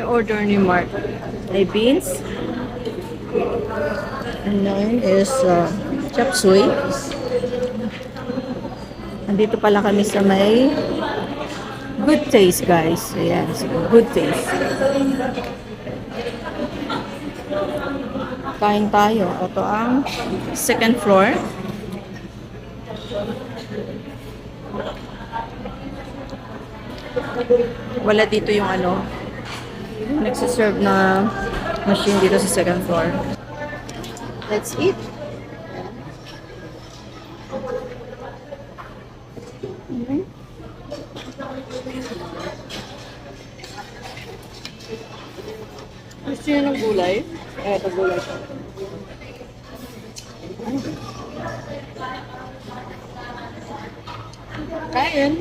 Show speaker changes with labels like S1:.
S1: order ni Mark ay beans. And then is chop suey. Nandito pala kami sa may Good Taste, guys. Ayan, Good Taste. Kain tayo. Ito ang second floor. Wala dito yung nagsiserve na machine dito sa second floor. Let's eat. Gusto nyo ng gulay? Ito gulay siya. Kain!